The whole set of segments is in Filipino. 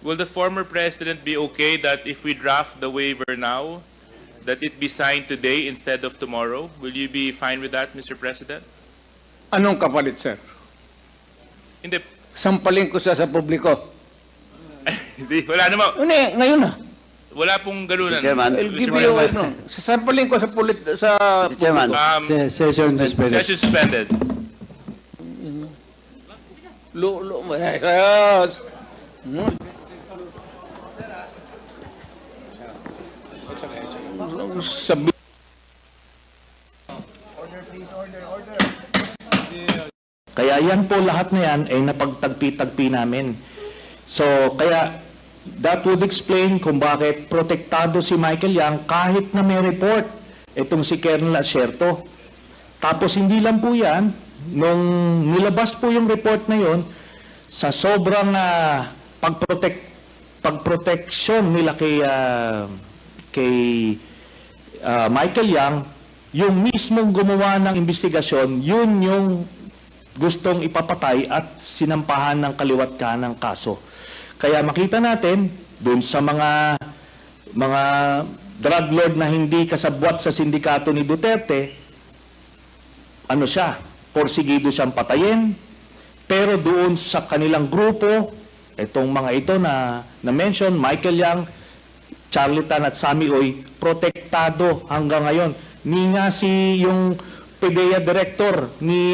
will the former president be okay that if we draft the waiver now, that it be signed today instead of tomorrow? Will you be fine with that, Mr. President? Anong kapalit, sir? Hindi. Sampalin ko siya sa publiko. Hindi. Wala naman. Ngayon na. Wala pong ganunan. Mr. Chairman. I'll give you a no. Sasampalin ko sa Mr. Chairman. Session suspended. Session suspended. Sabi Kaya yan po lahat na yan ay napagtagpi-tagpi namin. So, kaya that would explain kung bakit protektado si Michael Yang kahit na may report itong si Colonel Asierto. Tapos hindi lang po yan, nung nilabas po yung report na yon, sa sobrang pagproteksyon nila kay Michael Yang, yung mismong gumawa ng investigasyon, yun yung gustong ipapatay at sinampahan ng kaliwat kanang kaso. Kaya makita natin dun sa mga drug lord na hindi kasabwat sa sindikato ni Duterte, ano siya, porsigido siyang patayin, pero doon sa kanilang grupo, itong mga ito na mention, Michael Yang, Charlie Tan at Sammy Oy, protektado hanggang ngayon. Ni nga si yung PDEA director ni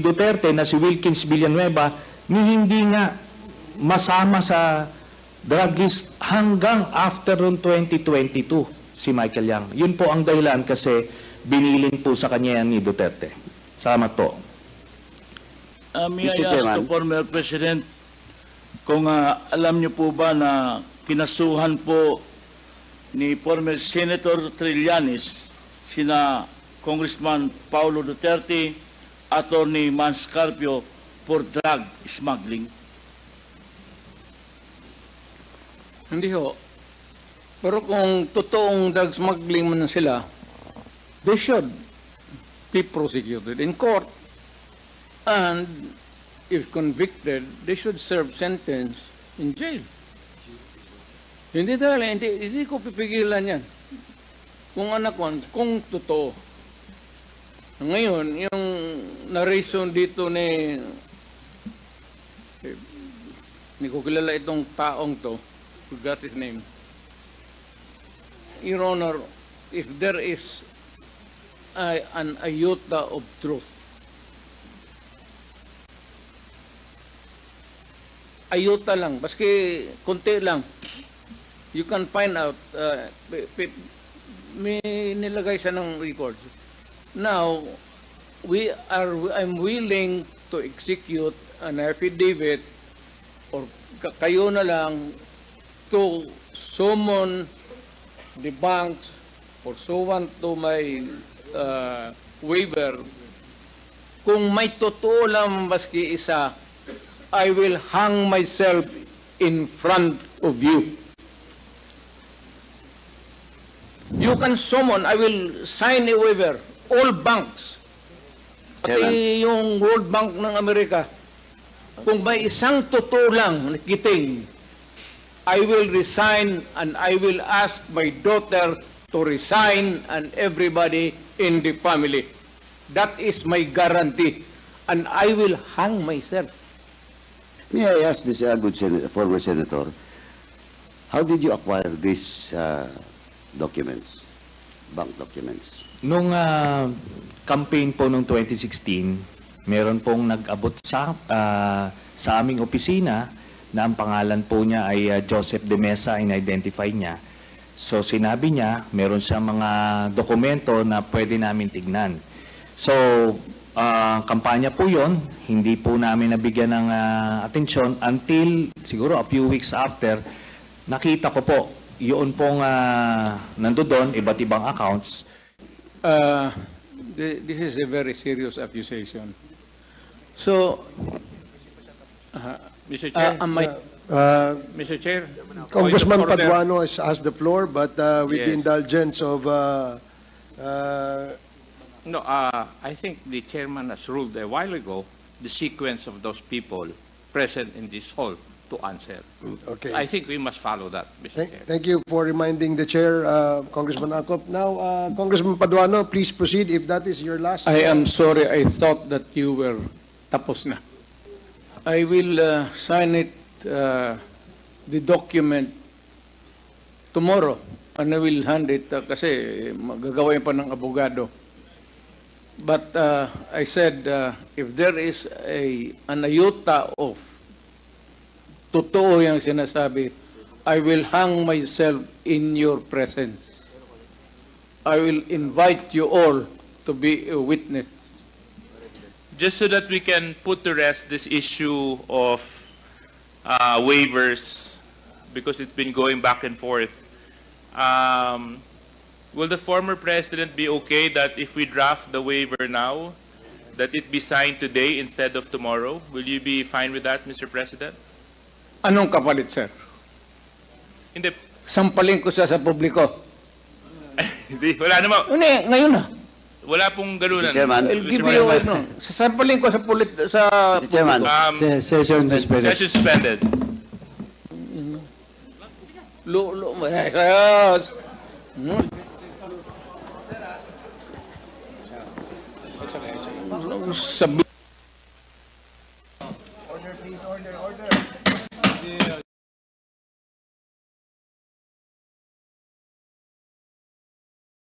Duterte na si Wilkins Villanueva, ni hindi nga masama sa drug list hanggang after 2022 si Michael Yang. Yun po ang dahilan kasi binilin po sa kanya yan ni Duterte. Salamat po. May I Mr. ask Chairman. the former President kung alam niyo po ba na kinasuhan po ni former Senator Trillanes sina Congressman Paulo Duterte, Attorney Manscarpio for drug smuggling? Hindi ho. Pero kung totoong drug smuggling man sila, they should be prosecuted in court. And if convicted, they should serve sentence in jail. Hindi dahil, hindi ko pipigilan yan. Kung anak ko, kung totoo. Ngayon, yung narration dito ni ko kilala itong taong to, forgot his name. Your Honor, if there is an iota of truth, iota lang, baski konti lang, you can find out, may nilagay siya ng records. Now, I'm willing to execute an affidavit or kayo na lang to summon the banks pursuant to my waiver. Kung may totoo lang maski isa, I will hang myself in front of you. You can summon, I will sign a waiver, all banks, pati yung World Bank ng Amerika. Kung may isang totoo lang nakiting, I will resign and I will ask my daughter to resign and everybody in the family. That is my guarantee. And I will hang myself. May I ask this good former senator, how did you acquire these documents, bank documents? Nung campaign po noong 2016, meron pong nag-abot sa aming opisina na ang pangalan po niya ay Joseph De Mesa, in-identify niya. So sinabi niya, meron siyang mga dokumento na pwede namin tignan. So, kampanya po yon, hindi po namin nabigyan ng atensyon until siguro a few weeks after, nakita ko po, yun pong nandoon, iba't ibang accounts. This is a very serious accusation. So, Mr. Chair, Mr. Chair, Congressman point of order. Paduano has asked the floor, but with the Yes. indulgence of No, I think the chairman has ruled a while ago the sequence of those people present in this hall. to answer. Okay. I think we must follow that, Mr. Chair. Thank you for reminding the chair, Congressman Acop. Now, Congressman Paduano, please proceed if that is your last. I am sorry, I thought that you were tapos na. I will sign it, the document tomorrow, and I will hand it kasi magagawain pa ng abogado. But I said, if there is an iota of totoo yung sinasabi, I will hang myself in your presence. I will invite you all to be a witness. Just so that we can put to rest this issue of waivers, because it's been going back and forth. Will the former president be okay that if we draft the waiver now, that it be signed today instead of tomorrow? Will you be fine with that, Mr. President? Anong kapalit, sir? Hindi, Sampalin ko siya sa publiko. hindi, wala naman. Ngayon na. Wala pong ganunan. Mr. Chairman. I'll give you, sasampalin ko sa Mr. Chairman. Session suspended. Session suspended. Yes. Sabi